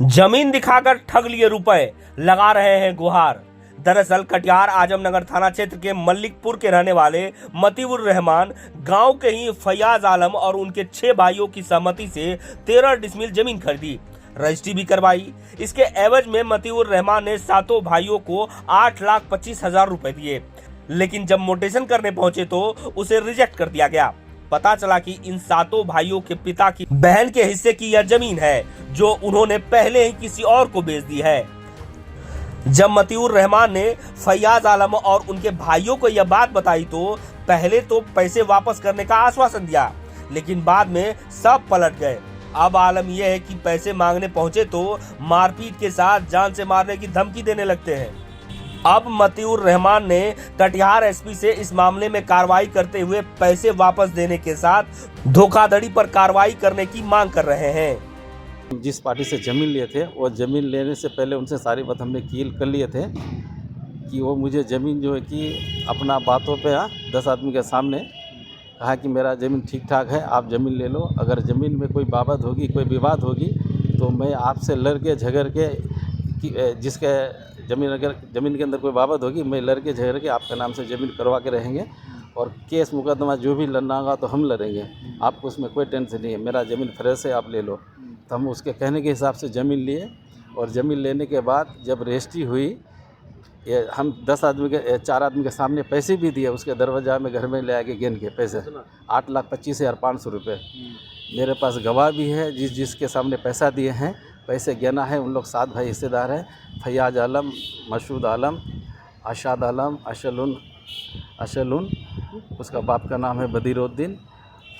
जमीन दिखाकर ठग लिए रुपए, लगा रहे हैं गुहार। दरअसल कटिहार आजमनगर थाना क्षेत्र के मल्लिकपुर के रहने वाले मतीउर रहमान गांव के ही फैयाज आलम और उनके 6 भाइयों की सहमति से 13 डिसमिल जमीन खरीदी, रजिस्ट्री भी करवाई। इसके एवज में मतीउर रहमान ने सातों भाइयों को 8,25,000 रुपए दिए, लेकिन जब मोटेशन करने पहुंचे तो उसे रिजेक्ट कर दिया गया। पता चला कि इन सातों भाइयों के पिता की बहन के हिस्से की यह जमीन है, जो उन्होंने पहले ही किसी और को बेच दी है। जब मतीउर रहमान ने फैयाज आलम और उनके भाइयों को यह बात बताई तो पहले तो पैसे वापस करने का आश्वासन दिया, लेकिन बाद में सब पलट गए। अब आलम यह है कि पैसे मांगने पहुंचे तो मारपीट के साथ जान से मारने की धमकी देने लगते हैं। अब मतीउर रहमान ने कटिहार एसपी से इस मामले में कार्रवाई करते हुए पैसे वापस देने के साथ धोखाधड़ी पर कार्रवाई करने की मांग कर रहे हैं। जिस पार्टी से ज़मीन लिए थे वो ज़मीन लेने से पहले उनसे सारी बात हमने कील कर लिए थे कि वो मुझे ज़मीन जो है कि अपना बातों पे 10 आदमी के सामने कहा कि मेरा ज़मीन ठीक ठाक है, आप ज़मीन ले लो। अगर ज़मीन में कोई बाबत होगी, कोई विवाद होगी तो मैं आपसे लड़ के झगड़ के जिसके ज़मीन के अंदर कोई बाबत होगी, मैं लड़ के झगड़ के आपके नाम से ज़मीन करवा के रहेंगे और केस मुकदमा जो भी लड़ना होगा तो हम लड़ेंगे। आपको उसमें कोई टेंशन नहीं है, मेरा ज़मीन फ्रेश है, आप ले लो। तो हम उसके कहने के हिसाब से ज़मीन लिए और ज़मीन लेने के बाद जब रजिस्ट्री हुई, ये हम 4 आदमी के सामने पैसे भी दिए। उसके दरवाजा में घर में ले आके गिन के पैसे 8,25,500 रुपये। मेरे पास गवाह भी है, जिसके सामने पैसा दिए हैं, पैसे गिना है। उन लोग 7 भाई हिस्सेदार हैं, फैयाज आलम, मशहूद आलम, अशाद आलम, अशलुन, उसका बाप का नाम है बदीरुद्दीन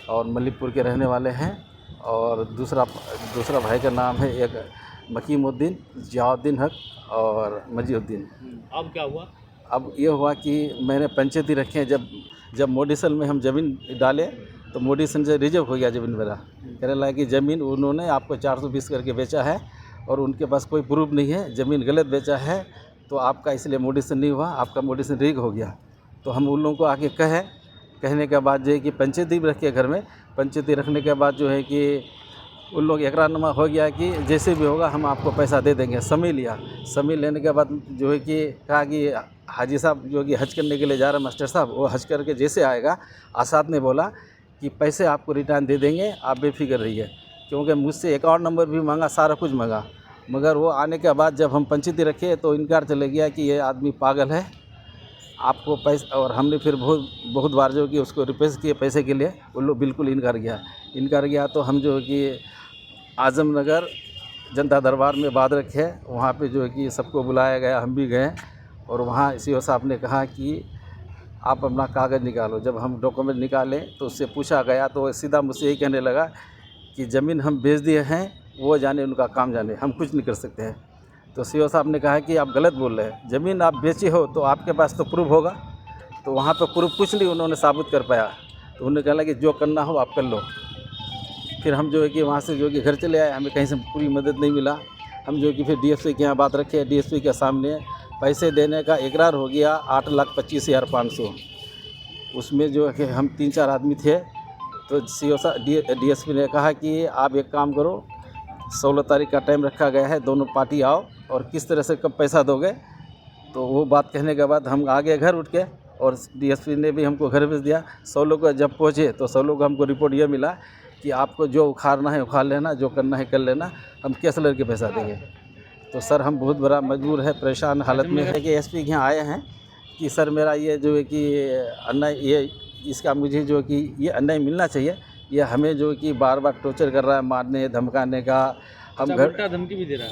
और मल्लिकपुर के रहने वाले हैं। और दूसरा भाई का नाम है एक मकीमुद्दीन, जियाउद्दीन हक और मजीउद्दीन। अब क्या हुआ? अब ये हुआ कि मैंने पंचायती रखे हैं। जब मोडिशन में हम ज़मीन डाले तो मोडिशन से रिजर्व हो गया ज़मीन मेरा। कहने लगा कि ज़मीन उन्होंने आपको 420 करके बेचा है और उनके पास कोई प्रूफ नहीं है, ज़मीन गलत बेचा है, तो आपका इसलिए मोडिशन नहीं हुआ, आपका मोडिशन रिग हो गया। तो हम उन लोगों को आके कहने के बाद जो है कि पंचायती भी रखे घर में। पंचायती रखने के बाद जो है कि उन लोग इकरारनामा हो गया कि जैसे भी होगा हम आपको पैसा दे देंगे। समय लिया, समय लेने के बाद जो है कि कहा कि हाजी साहब जो कि हज करने के लिए जा रहे हैं, मास्टर साहब, वो हज करके जैसे आएगा आसाद ने बोला कि पैसे आपको रिटर्न दे देंगे, आप बेफिक्र रहिए। क्योंकि मुझसे अकाउंट नंबर भी मांगा, सारा कुछ मांगा, मगर वो आने के बाद जब हम पंचायती रखे तो इनकार चले गया कि ये आदमी पागल है, आपको पैसा। और हमने फिर बहुत बार जो कि उसको रिक्वेस्ट किए पैसे के लिए, वो लोग बिल्कुल इनकार गया। तो हम जो है कि आजमनगर जनता दरबार में बात रखे, वहाँ पे जो है कि सबको बुलाया गया, हम भी गए और वहाँ सीओ साहब ने कहा कि आप अपना कागज़ निकालो। जब हम डॉक्यूमेंट निकाले तो उससे पूछा गया तो सीधा मुझसे यही कहने लगा कि ज़मीन हम बेच दिए हैं, वो जाने, उनका काम जाने, हम कुछ नहीं कर सकते हैं। तो सीओ साहब ने कहा कि आप गलत बोल रहे हैं, ज़मीन आप बेचे हो तो आपके पास तो प्रूफ होगा। तो वहाँ पर प्रूफ कुछ नहीं उन्होंने साबित कर पाया। तो उन्होंने कहा कि जो करना हो आप कर लो। फिर हम जो है कि वहाँ से जो है कि घर चले आए, हमें कहीं से पूरी मदद नहीं मिला। हम जो है कि फिर डीएसपी के यहाँ बात रखे, डीएसपी के सामने पैसे देने का इकरार हो गया 8,25,500। उसमें जो है कि हम 3-4 आदमी थे। तो सीओ साहब डीएसपी ने कहा कि आप एक काम करो, 16 तारीख का टाइम रखा गया है, दोनों पार्टी आओ और किस तरह से कब पैसा दोगे। तो वो बात कहने के बाद हम आ गए घर उठ के और डीएसपी ने भी हमको घर भेज दिया। 100 लोग जब पहुँचे तो 100 लोग हमको रिपोर्ट ये मिला कि आपको जो उखाड़ना है उखाड़ लेना, जो करना है कर लेना, हम केस लड़ के पैसा देंगे। तो सर हम बहुत बड़ा मजबूर है, परेशान हालत में है कि एसपी के यहाँ आए हैं कि सर मेरा ये जो है कि अन्याय, ये इसका मुझे जो कि ये अन्याय मिलना चाहिए। ये हमें जो कि बार बार टॉर्चर कर रहा है, मारने धमकाने का। हम घर धमकी भी दे रहा है।